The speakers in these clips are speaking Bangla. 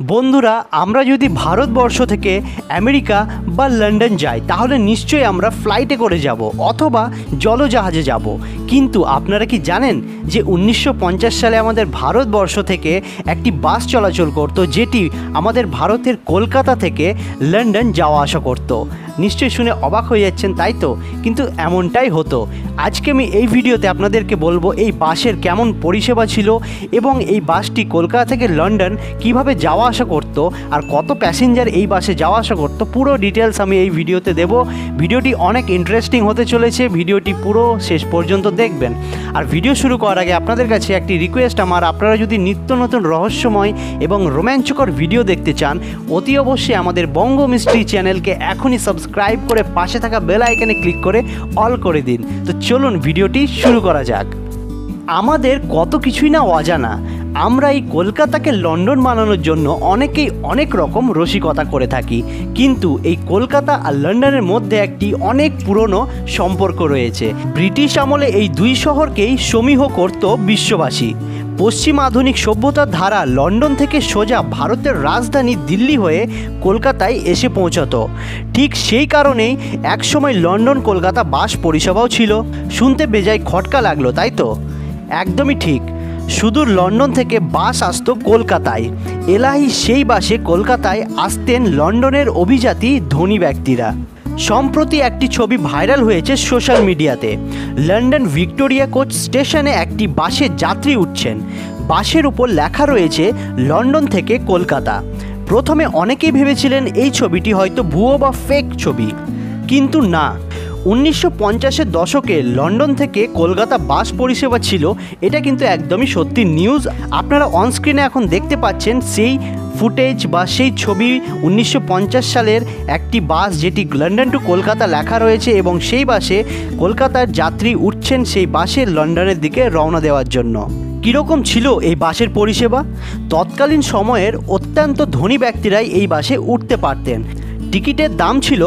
বন্ধুরা, আমরা যদি ভারতবর্ষ থেকে আমেরিকা বা লন্ডন যাই তাহলে নিশ্চয়ই আমরা ফ্লাইটে করে যাব অথবা জলজাহাজে যাব। কিন্তু আপনারা কি জানেন যে 1950 সালে আমাদের ভারতবর্ষ থেকে একটি বাস চলাচল করত, যেটি আমাদের ভারতের কলকাতা থেকে লন্ডন যাওয়া আসা করত। নিশ্চয়ই শুনে অবাক হয়ে যাচ্ছেন, তাই তো? কিন্তু এমনটাই হতো। আজকে আমি এই ভিডিওতে আপনাদেরকে বলবো এই বাসের কেমন পরিষেবা ছিল এবং এই বাসটি কলকাতা থেকে লন্ডন কিভাবে যাওয়া আসা করত আর কত প্যাসেঞ্জার এই বাসে যাওয়া আসা করতো। পুরো ডিটেলস আমি এই ভিডিওতে দেব। ভিডিওটি অনেক ইন্টারেস্টিং হতে চলেছে, ভিডিওটি পুরো শেষ পর্যন্ত দেখবেন। আর ভিডিও শুরু করার আগে আপনাদের কাছে একটি রিকোয়েস্ট আমার, আপনারা যদি নিত্য নতুন রহস্যময় এবং রোমাঞ্চকর ভিডিও দেখতে চান অতি অবশ্যই আমাদের বঙ্গ মিস্ট্রি চ্যানেলকে এখনই সাবস্ক্রাইব করে পাশে থাকা বেল আইকনে ক্লিক করে অল করে দিন। তো চলুন ভিডিওটি শুরু করা যাক। আমাদের কত কিছুই না অজানা। আমরা এই কলকাতাকে লন্ডন বানানোর জন্য অনেকেই অনেক রকম রসিকতা করে থাকি, কিন্তু এই কলকাতা আর লন্ডনের মধ্যে একটি অনেক পুরনো সম্পর্ক রয়েছে। ব্রিটিশ আমলে এই দুই শহরকেই সমীহ করত বিশ্ববাসী। পশ্চিম আধুনিক সভ্যতার ধারা লন্ডন থেকে সোজা ভারতের রাজধানী দিল্লি হয়ে কলকাতায় এসে পৌঁছতো। ঠিক সেই কারণেই একসময় লন্ডন কলকাতা বাস পরিষেবাও ছিল। শুনতে বেজায় খটকা লাগলো, তাই তো? একদমই ঠিক। সুদূর লন্ডন থেকে বাস আসতো কলকাতায়। এলাহি সেই বাসে কলকাতায় আসতেন লন্ডনের অভিজাতী ধনী ব্যক্তিরা। সম্প্রতি একটি ছবি ভাইরাল হয়েছে সোশ্যাল মিডিয়াতে। লন্ডন ভিক্টোরিয়া কোচ স্টেশনে একটি বাসে যাত্রী উঠছেন। বাসের উপর লেখা রয়েছে লন্ডন থেকে কলকাতা। প্রথমে অনেকেই ভেবেছিলেন এই ছবিটি হয়তো ভুয়ো বা ফেক ছবি, কিন্তু না। 1950-এর দশকে লন্ডন থেকে কলকাতা বাস পরিষেবা ছিল, এটা কিন্তু একদমই সত্যি নিউজ। আপনারা অনস্ক্রিনে এখন দেখতে পাচ্ছেন সেই ফুটেজ বা সেই ছবি। 1950 সালের একটি বাস, যেটি লন্ডন টু কলকাতা লেখা রয়েছে এবং সেই বাসে কলকাতার যাত্রী উঠছেন সেই বাসে লন্ডনের দিকে রওনা দেওয়ার জন্য। কীরকম ছিল এই বাসের পরিষেবা? তৎকালীন সময়ের অত্যন্ত ধনী ব্যক্তিরাই এই বাসে উঠতে পারতেন। টিকিটের দাম ছিল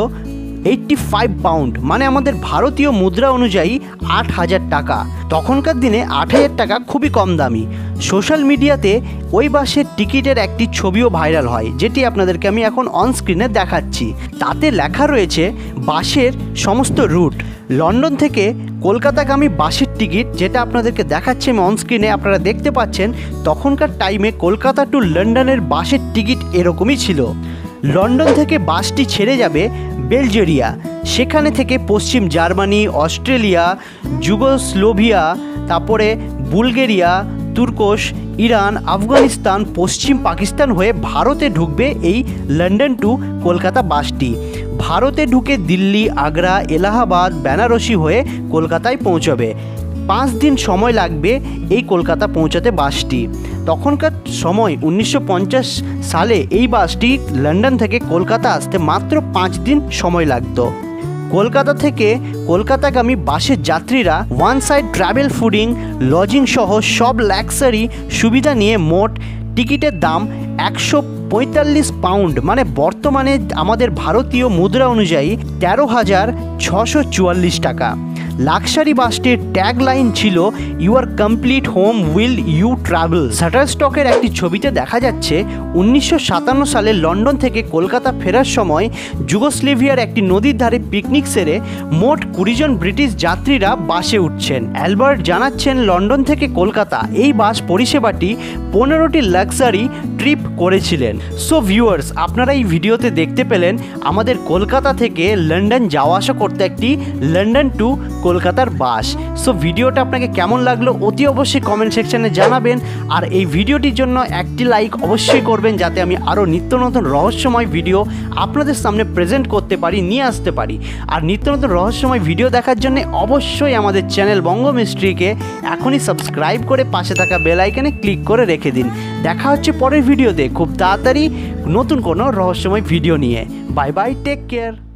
85 পাউন্ড, মানে আমাদের ভারতীয় মুদ্রা অনুযায়ী 8,000 টাকা। তখনকার দিনে 8,000 টাকা খুবই কম দামি। সোশ্যাল মিডিয়াতে ওই বাসের টিকিটের একটি ছবিও ভাইরাল হয়, যেটি আপনাদেরকে আমি এখন অনস্ক্রিনে দেখাচ্ছি। তাতে লেখা রয়েছে বাসের সমস্ত রুট। লন্ডন থেকে কলকাতাগামী বাসের টিকিট, যেটা আপনাদেরকে দেখাচ্ছি আমি অনস্ক্রিনে, আপনারা দেখতে পাচ্ছেন তখনকার টাইমে কলকাতা টু লন্ডনের বাসের টিকিট এরকমই ছিল। লন্ডন থেকে বাসটি ছেড়ে যাবে বেলজেরিয়া, সেখানে থেকে পশ্চিম জার্মানি, অস্ট্রেলিয়া, যুগোস্লোভিয়া, তারপরে বুলগেরিয়া, তুর্কস, ইরান, আফগানিস্তান, পশ্চিম পাকিস্তান হয়ে ভারতে ঢুকবে এই লন্ডন টু কলকাতা বাসটি। ভারতে ঢুকে দিল্লি, আগ্রা, এলাহাবাদ, বেনারসি হয়ে কলকাতায় পৌঁছবে। 5 দিন সময় লাগবে এই কলকাতা পৌঁছাতে বাসটি। তখনকার সময় 1950 সালে এই বাসটি লন্ডন থেকে কলকাতা আসতে মাত্র 5 দিন সময় লাগত। কলকাতা থেকে কলকাতাগামী বাসের যাত্রীরা one side travel, fooding, lodging সহ সব লাক্সারি সুবিধা নিয়ে মোট টিকিটের দাম 145 পাউন্ড, মানে বর্তমানে আমাদের ভারতীয় মুদ্রা অনুযায়ী 13,644 টাকা। লাক্সারি বাসটির ট্যাগ লাইন ছিল your complete home will you travel. শাটারস্টকের একটি ছবিতে দেখা যাচ্ছে 1957 সালে লন্ডন থেকে কলকাতা ফেরার সময় যুগোস্লোভিয়ার একটি নদীর ধারে পিকনিক সেরে মোট 20 জন ব্রিটিশ যাত্রীরা বাসে উঠছেন। অ্যালবার্ট জানাচ্ছেন লন্ডন থেকে কলকাতা এই বাস পরিষেবাটি 15টি লাক্সারি ট্রিপ করেছিলেন। সো ভিউয়ার্স, আপনারা এই ভিডিওতে দেখতে পেলেন আমাদের কলকাতা থেকে লন্ডন যাওয়া আসা করতে একটি লন্ডন টু কলকাতার বাস। সো ভিডিওটা আপনাকে কেমন লাগলো অতি অবশ্যই কমেন্ট সেকশনে জানাবেন। আর এই ভিডিওটির জন্য একটি লাইক অবশ্যই করবেন, যাতে আমি আরও নিত্য নতুন রহস্যময় ভিডিও আপনাদের সামনে প্রেজেন্ট করতে পারি, নিয়ে আসতে পারি। আর নিত্য নতুন রহস্যময় ভিডিও দেখার জন্য অবশ্যই আমাদের চ্যানেল বঙ্গ মিস্ট্রিকে এখনই সাবস্ক্রাইব করে পাশে থাকা বেল আইকনে ক্লিক করে রেখে দিন। দেখা হচ্ছে পরের ভিডিওতে খুব তাড়াতাড়ি নতুন কোনো রহস্যময় ভিডিও নিয়ে। Bye bye, take care.